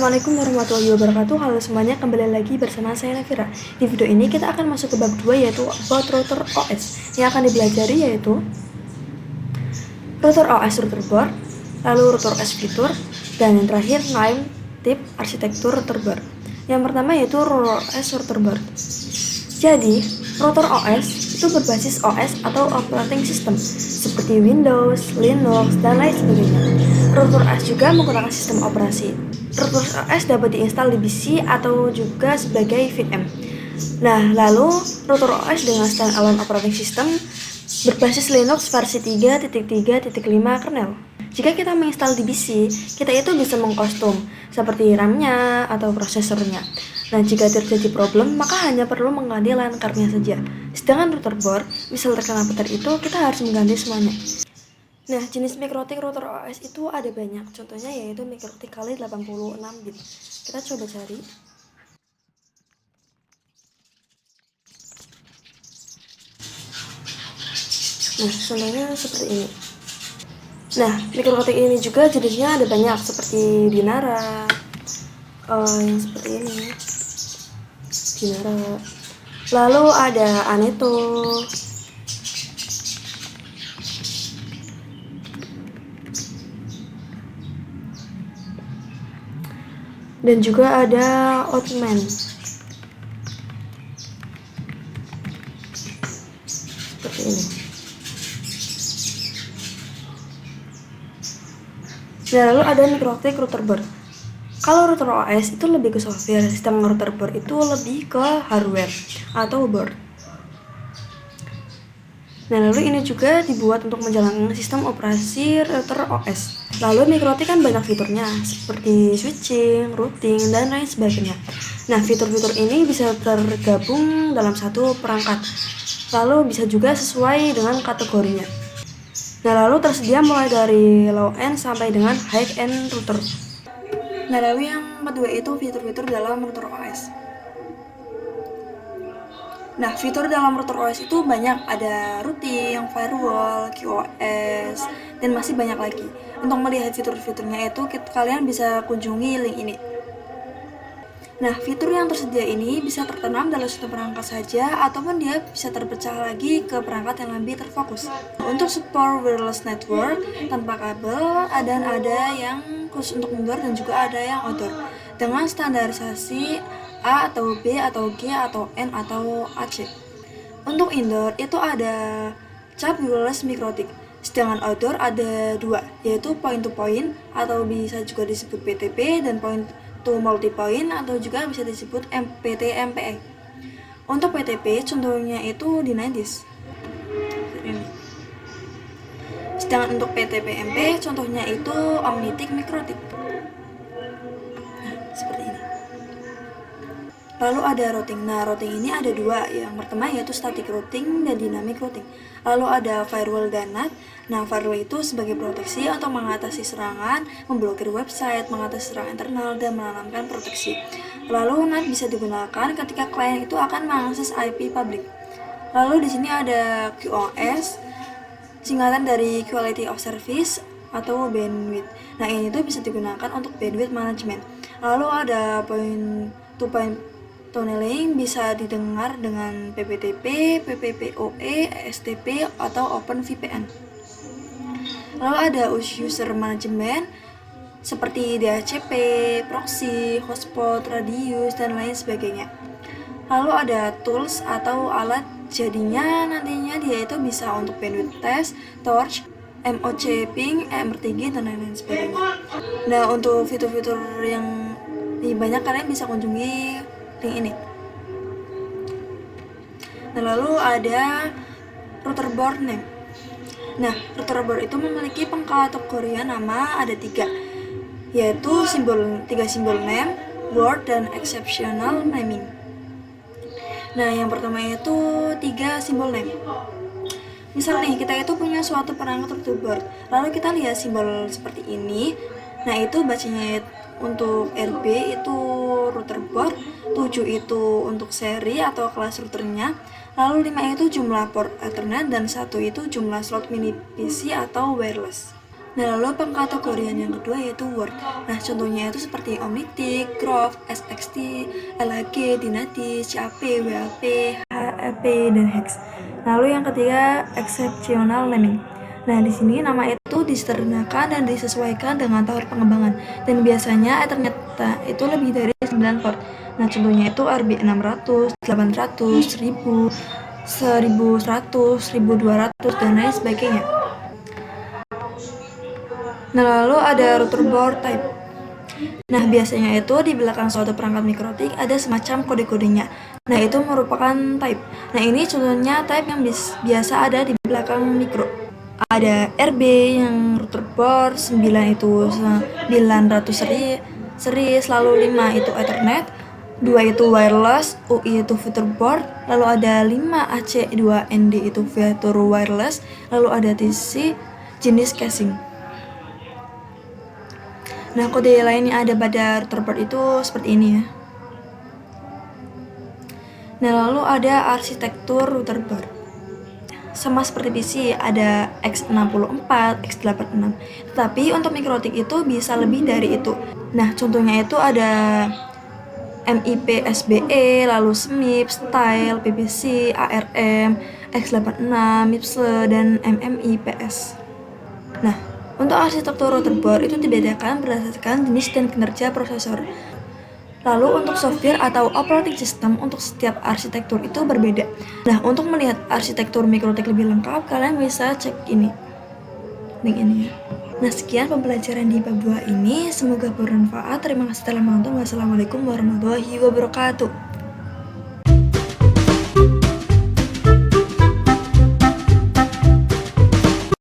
Assalamualaikum warahmatullahi wabarakatuh. Halo semuanya, kembali lagi bersama saya Navira. Di video ini kita akan masuk ke bab 2, yaitu about router OS. Yang akan dipelajari yaitu router OS, router board, lalu router OS fitur, dan yang terakhir name, tip, arsitektur router board. Yang pertama yaitu router OS, router board. Jadi, router OS itu berbasis OS atau operating system seperti Windows, Linux, dan lain sebagainya. Router OS juga menggunakan sistem operasi. Router OS dapat diinstal di PC atau juga sebagai VM. Nah, lalu router OS dengan standalone operating system berbasis Linux versi 3.3.5 kernel. Jika kita menginstal di PC, kita itu bisa mengkostum seperti RAM-nya atau prosesornya. Nah, jika terjadi problem, maka hanya perlu mengganti LAN card-nya saja. Sedangkan router board, misal terkena petir itu, kita harus mengganti semuanya. Nah, jenis MikroTik router OS itu ada banyak. Contohnya yaitu MikroTik kali 86 bit. Kita coba cari. Nah, contohnya seperti ini. Nah, MikroTik ini juga jenisnya ada banyak, seperti Dinara, yang seperti ini, Dinara. Lalu ada Aneto, dan juga ada Outman. Seperti ini. Nah, lalu ada MikroTik router board. Kalau router OS itu lebih ke software, sedangkan router board itu lebih ke hardware atau board. Nah, lalu ini juga dibuat untuk menjalankan sistem operasi router OS. Lalu MikroTik kan banyak fiturnya, seperti switching, routing, dan lain sebagainya. Nah, fitur-fitur ini bisa tergabung dalam satu perangkat. Lalu bisa juga sesuai dengan kategorinya. Nah, lalu tersedia mulai dari low-end sampai dengan high-end router. Nah, lalu yang kedua itu fitur-fitur dalam router OS. Nah, fitur dalam router OS itu banyak, ada routing, firewall, QoS, dan masih banyak lagi. Untuk melihat fitur-fiturnya itu, kalian bisa kunjungi link ini. Nah, fitur yang tersedia ini bisa tertanam dalam satu perangkat saja, ataupun dia bisa terpecah lagi ke perangkat yang lebih terfokus. Untuk support wireless network tanpa kabel, dan ada yang khusus untuk indoor dan juga ada yang outdoor. Dengan standarisasi A atau B atau G atau N atau AC. Untuk indoor itu ada cap wireless MikroTik. Sedangkan outdoor ada dua, yaitu point to point atau bisa juga disebut PTP, dan point to multi-point atau juga bisa disebut PT-MPE. Untuk PTP contohnya itu di 90s. Sedangkan untuk PTP-MP contohnya itu Omnitik MikroTik. Nah, seperti ini. Lalu ada routing. Nah, routing ini ada dua. Yang pertama yaitu static routing dan dynamic routing. Lalu ada firewall dan NAT. Nah, firewall itu sebagai proteksi untuk mengatasi serangan, memblokir website, mengatasi serangan internal, dan menanamkan proteksi. Lalu NAT bisa digunakan ketika klien itu akan mengakses IP publik. Lalu di sini ada QoS, singkatan dari Quality of Service atau bandwidth. Nah, ini tuh bisa digunakan untuk bandwidth management. Lalu ada point to point tunneling, bisa didengar dengan PPTP, PPPoE, STP, atau OpenVPN. Lalu ada user management seperti DHCP, proxy, hotspot, radius, dan lain sebagainya. Lalu ada tools atau alat, jadinya nantinya dia itu bisa untuk bandwidth test, torch, MOC ping, MRTG, dan lain-lain sebagainya. Nah, untuk fitur-fitur yang lebih banyak kalian bisa kunjungi link ini. Nah, lalu ada router board name. Nah, router board itu memiliki pengkategorian nama ada 3, yaitu 3 simbol name, word, dan exceptional naming. Nah, yang pertama itu 3 simbol name. Misal nih, kita itu punya suatu perangkat router board, lalu kita lihat simbol seperti ini. Nah, itu bacanya untuk RB itu router board, 7 itu untuk seri atau kelas routernya, lalu 5 itu jumlah port Ethernet, dan 1 itu jumlah slot mini PC atau wireless. Nah, lalu pengkategorian yang kedua yaitu Word. Nah, contohnya itu seperti Omnitic, Graph, SXT, LHG, Dynadis, CAP, WAP, HAP, dan Hex. Lalu yang ketiga, Exceptional Naming. Nah, di sini nama itu disederhanakan dan disesuaikan dengan tahun pengembangan. Dan biasanya ternyata itu lebih dari 9 port. Nah, contohnya itu RB600, 800, 1000, 1100, 1200, dan lain sebagainya. Nah, lalu ada router board type. Nah, biasanya itu di belakang suatu perangkat mikrotik ada semacam kode-kodenya. Nah, itu merupakan type. Nah, ini contohnya type yang biasa ada di belakang mikro. Ada RB yang router board, 9 itu 900 series, lalu 5 itu Ethernet, 2 itu wireless, UI itu future board, lalu ada 5 AC2ND itu future wireless, lalu ada TC jenis casing. Nah, kode lain yang ada pada router board itu seperti ini ya. Nah, lalu ada arsitektur router board. Sama seperti PC, ada X64, X86. Tetapi untuk mikrotik itu bisa lebih dari itu. Nah, contohnya itu ada MIP SBE, lalu SMIP, Style, PPC, ARM, X86, MIPSE, dan MMIPS. Nah, untuk arsitektur router board itu dibedakan berdasarkan jenis dan kinerja prosesor. Lalu untuk software atau operating system untuk setiap arsitektur itu berbeda. Nah, untuk melihat arsitektur mikrotik lebih lengkap, kalian bisa cek ini, link ini ya. Nah, sekian pembelajaran di bab 2 ini. Semoga bermanfaat. Terima kasih telah menonton. Wassalamualaikum warahmatullahi wabarakatuh.